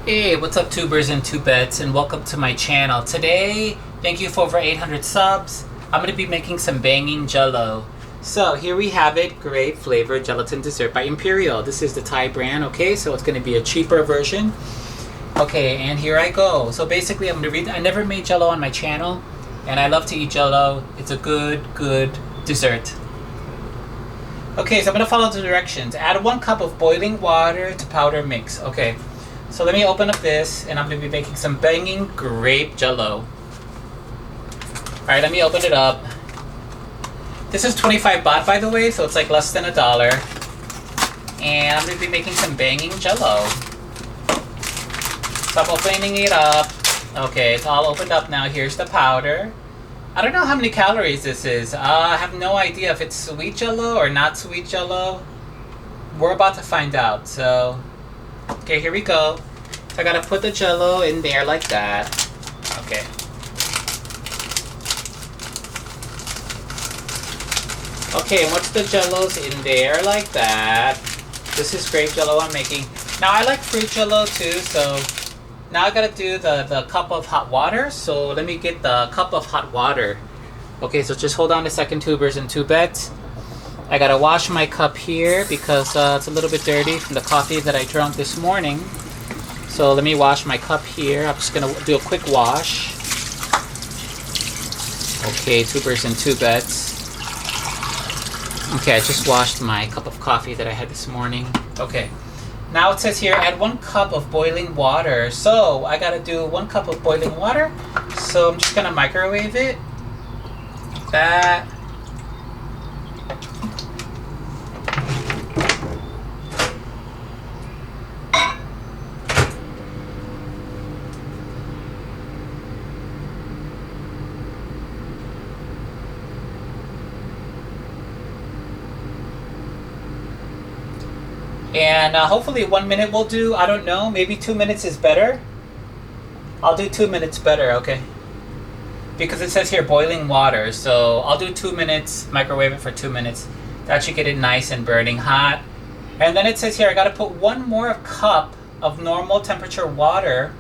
Hey, what's up tubers and tubettes, and welcome to my channel. Today, thank you for over 800 subs. I'm going to be making some banging jello. So here we have it, grape flavored gelatin dessert by Imperial. This is the Thai brand, okay? So it's going to be a cheaper version. Okay, and here I go. So basically I'm going to read, I never made jello on my channel, and I love to eat jello. It's a good dessert. Okay, so I'm going to follow the directions. Add 1 cup of boiling water to powder mix. Okay. So let me open up this, and I'm going to be making some banging grape jello. Alright, let me open it up. This is 25 baht, by the way, so it's like less than $1. And I'm going to be making some banging jello. So I'm opening it up. Okay, it's all opened up now. Here's the powder. I don't know how many calories this is. I have no idea if it's sweet jello or not sweet jello. We're about to find out, so... Okay, here we go. So I gotta put the jello in there like that. Okay. Okay, and once the jello's in there like that, this is grape jello I'm making. Now I like fruit jello too, so now I gotta do the cup of hot water. So let me get the cup of hot water. Okay, so just hold on a second, tubers and tubettes. I gotta wash my cup here because it's a little bit dirty from the coffee that I drank this morning. So let me wash my cup here. I'm just gonna do a quick wash. Okay, tubers and tubettes. Okay, I just washed my cup of coffee that I had this morning. Okay, now it says here add 1 cup of boiling water. So I gotta do 1 cup of boiling water. So I'm just gonna microwave it. Like that. And hopefully 1 minute will do. I don't know. Maybe 2 minutes is better. I'll do 2 minutes better, okay? Because it says here boiling water. So I'll do 2 minutes, microwave it for 2 minutes. That should get it nice and burning hot. And then it says here I got to put 1 more cup of normal temperature water.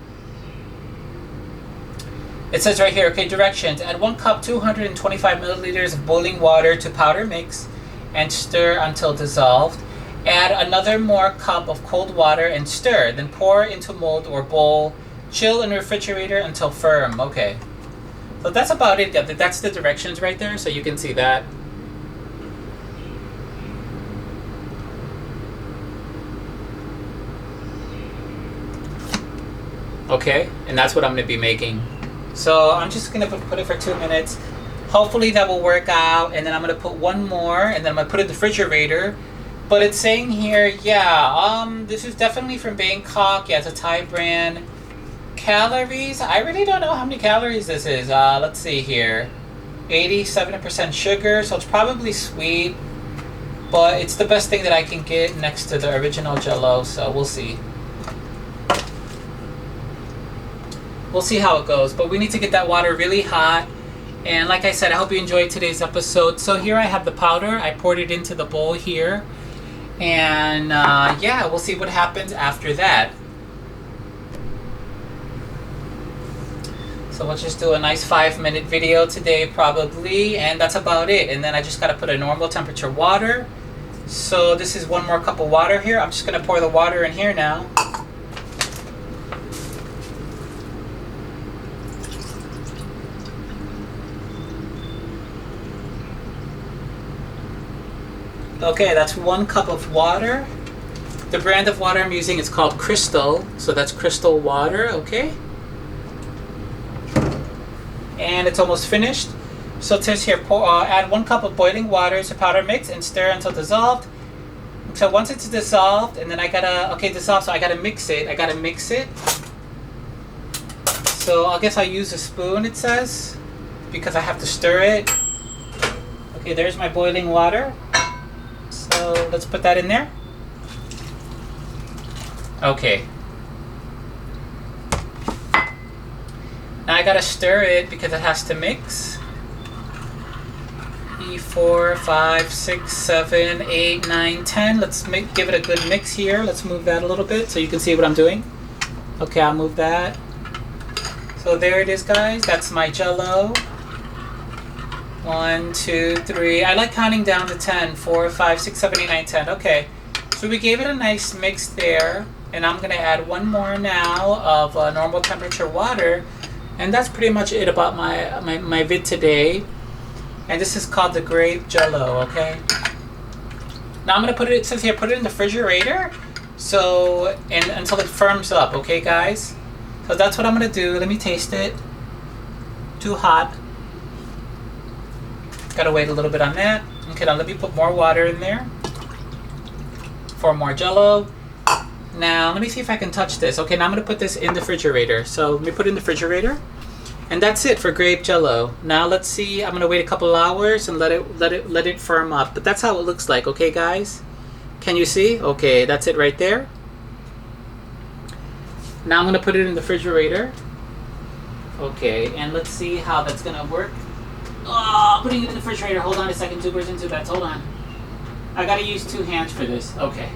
It says right here, okay, directions. Add 1 cup 225 milliliters of boiling water to powder mix and stir until dissolved. Add another more cup of cold water and stir. Then pour into mold or bowl. Chill in refrigerator until firm. Okay. So that's about it. That's the directions right there, so you can see that. Okay, and that's what I'm going to be making. So I'm just going to put it for 2 minutes. Hopefully that will work out. And then I'm going to put 1 more, and then I'm going to put it in the refrigerator. But it's saying here, yeah, this is definitely from Bangkok. Yeah, it's a Thai brand. Calories, I really don't know how many calories this is. Let's see here. 87% sugar, so it's probably sweet. But it's the best thing that I can get next to the original Jello, so we'll see. We'll see how it goes. But we need to get that water really hot. And like I said, I hope you enjoyed today's episode. So here I have the powder. I poured it into the bowl here. And yeah, we'll see what happens after that. So we'll just do a nice 5-minute video today probably, and that's about it. And then I just got to put a normal temperature water. So this is 1 more cup of water here. I'm just going to pour the water in here now. Okay, that's 1 cup of water. The brand of water I'm using is called Crystal. So that's Crystal water, okay? And it's almost finished. So it says here, add 1 cup of boiling water to powder mix and stir until dissolved. So once it's dissolved, and then I gotta, okay, dissolved, so I gotta mix it. So I guess I'll use a spoon, it says, because I have to stir it. Okay, there's my boiling water. So let's put that in there. Okay. Now I gotta stir it because it has to mix. 4, 5, 6, 7, 8, 9, 10. Let's give it a good mix here. Let's move that a little bit so you can see what I'm doing. Okay, I'll move that. So there it is, guys. That's my Jello. 1, 2, 3. I like counting down to 10. 4, 5, 6, 7, 8, 9, 10. Okay. So we gave it a nice mix there. And I'm going to add one more now of normal temperature water. And that's pretty much it about my vid today. And this is called the grape Jello, okay? Now I'm going to put it says here, put it in the refrigerator. So, and until it firms up, okay, guys? So that's what I'm going to do. Let me taste it. Too hot. Gotta wait a little bit on that. Okay, now let me put more water in there for more Jello. Now, let me see if I can touch this. Okay, now I'm gonna put this in the refrigerator. So let me put it in the refrigerator. And that's it for grape Jello. Now let's see, I'm gonna wait a couple hours and let it firm up. But that's how it looks like, okay, guys? Can you see? Okay, that's it right there. Now I'm gonna put it in the refrigerator. Okay, and let's see how that's gonna work. Oh, putting it in the refrigerator. Hold on a second. 2 birds and 2 bats. Hold on. I gotta use 2 hands for this. Okay.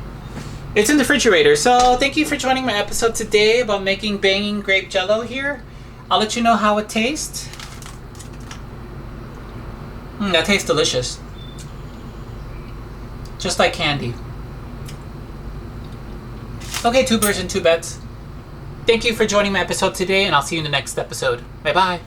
It's in the refrigerator. So thank you for joining my episode today about making banging grape Jello here. I'll let you know how it tastes. That tastes delicious. Just like candy. Okay, 2 birds and 2 bats. Thank you for joining my episode today, and I'll see you in the next episode. Bye-bye.